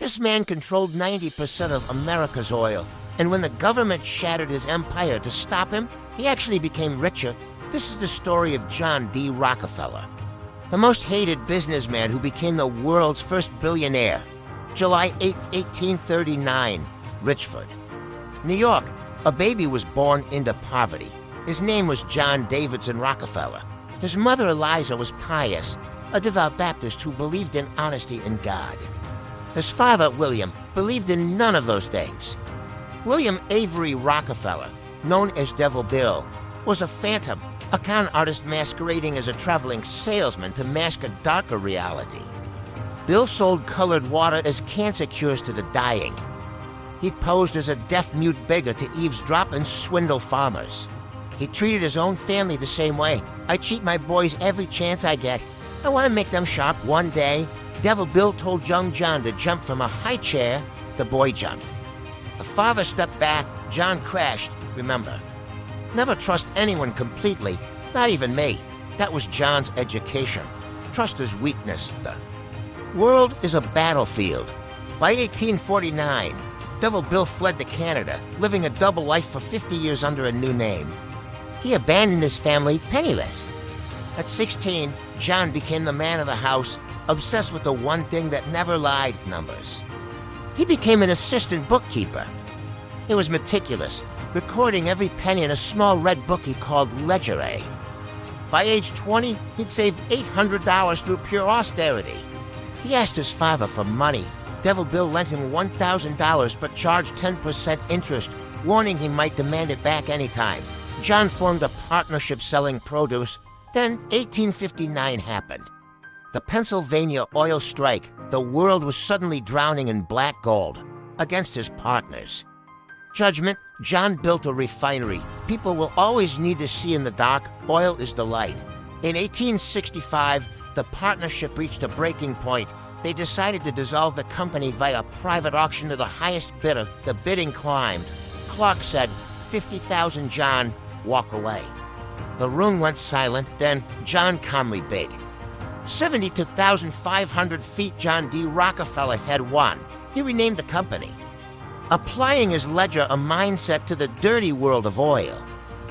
This man controlled 90% of America's oil, and when the government shattered his empire to stop him, he actually became richer. This is the story of John D. Rockefeller, the most hated businessman who became the world's first billionaire. July 8, 1839, Richford, New York. A baby was born into poverty. His name was John Davidson Rockefeller. His mother, Eliza, was pious, a devout Baptist who believed in honesty and God. His father, William, believed in none of those things. William Avery Rockefeller, known as Devil Bill, was a phantom, a con artist masquerading as a traveling salesman to mask a darker reality. Bill sold colored water as cancer cures to the dying. He posed as a deaf-mute beggar to eavesdrop and swindle farmers. He treated his own family the same way. I cheat my boys every chance I get. I want to make them sharp. One day, Devil Bill told young John to jump from a high chair. The boy jumped. The father stepped back. John crashed. Remember, never trust anyone completely, not even me. That was John's education. Trust is weakness. The world is a battlefield. By 1849, Devil Bill fled to Canada, living a double life for 50 years under a new name. He abandoned his family penniless. At 16, John became the man of the house, obsessed with the one thing that never lied: numbers. He became an assistant bookkeeper. He was meticulous, recording every penny in a small red book he called Ledger A. By age 20, he'd saved $800 through pure austerity. He asked his father for money. Devil Bill lent him $1,000 but charged 10% interest, warning he might demand it back anytime. John formed a partnership selling produce. Then 1859 happened. The Pennsylvania oil strike. The world was suddenly drowning in black gold against his partners. Judgment. John built a refinery. People will always need to see in the dark. Oil is the light. In 1865, the partnership reached a breaking point. They decided to dissolve the company via private auction to the highest bidder. The bidding climbed. Clark said, "50,000, John, walk away." The room went silent. Then John calmly bid. 72,500 feet. John D. Rockefeller had won. He renamed the company, applying his ledger a mindset to the dirty world of oil.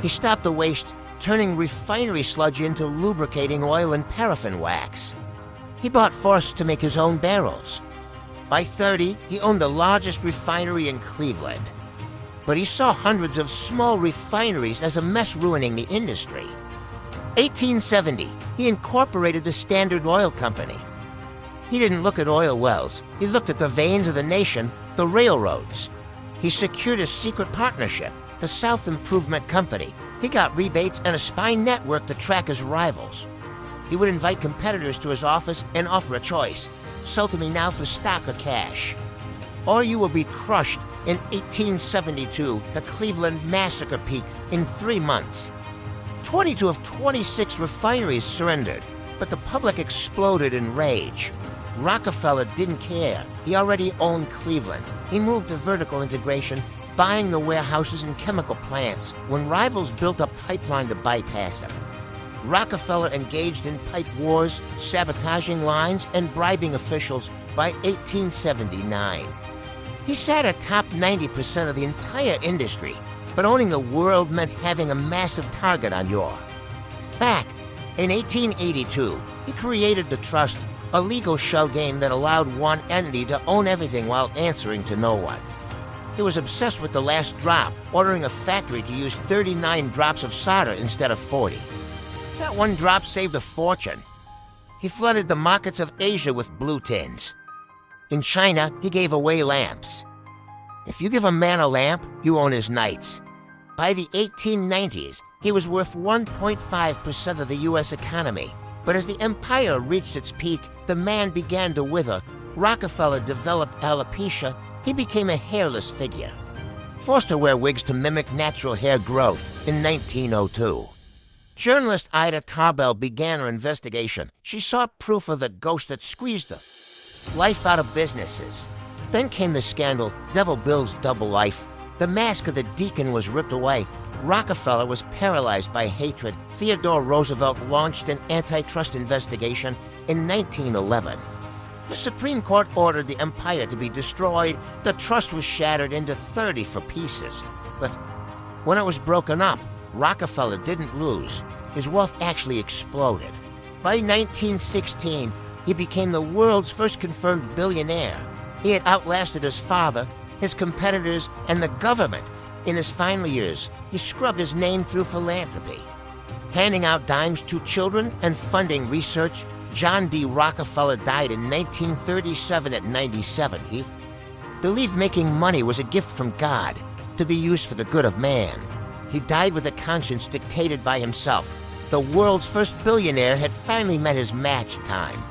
He stopped the waste, turning refinery sludge into lubricating oil and paraffin wax. He bought force to make his own barrels. By 30, he owned the largest refinery in Cleveland. But he saw hundreds of small refineries as a mess ruining the industry. 1870, he incorporated the Standard Oil Company. He didn't look at oil wells. He looked at the veins of the nation, the railroads. He secured a secret partnership, the South Improvement Company. He got rebates and a spy network to track his rivals. He would invite competitors to his office and offer a choice. Sell to me now for stock or cash, or you will be crushed. In 1872, the Cleveland massacre peaked in 3 months. 22 of 26 refineries surrendered, but the public exploded in rage. Rockefeller didn't care. He already owned Cleveland. He moved to vertical integration, buying the warehouses and chemical plants when rivals built a pipeline to bypass him. Rockefeller engaged in pipe wars, sabotaging lines, and bribing officials by 1879. He sat atop 90% of the entire industry, but owning the world meant having a massive target on your back. In 1882, he created the trust, a legal shell game that allowed one entity to own everything while answering to no one. He was obsessed with the last drop, ordering a factory to use 39 drops of solder instead of 40. That one drop saved a fortune. He flooded the markets of Asia with blue tins. In China, he gave away lamps. If you give a man a lamp, you own his nights. By the 1890s, he was worth 1.5% of the U.S. economy. But as the empire reached its peak, the man began to wither. Rockefeller developed alopecia. He became a hairless figure, forced to wear wigs to mimic natural hair growth in 1902. Journalist Ida Tarbell began her investigation. She saw proof of the ghost that squeezed the life out of businesses. Then came the scandal, Devil Bill's double life. The mask of the deacon was ripped away. Rockefeller was paralyzed by hatred. Theodore Roosevelt launched an antitrust investigation in 1911. The Supreme Court ordered the empire to be destroyed. The trust was shattered into 34 pieces. But when it was broken up, Rockefeller didn't lose. His wealth actually exploded. By 1916, he became the world's first confirmed billionaire. He had outlasted his father, his competitors, and the government. In his final years, he scrubbed his name through philanthropy, handing out dimes to children and funding research. John D. Rockefeller died in 1937 at 97. He believed making money was a gift from God to be used for the good of man. He died with a conscience dictated by himself. The world's first billionaire had finally met his match time.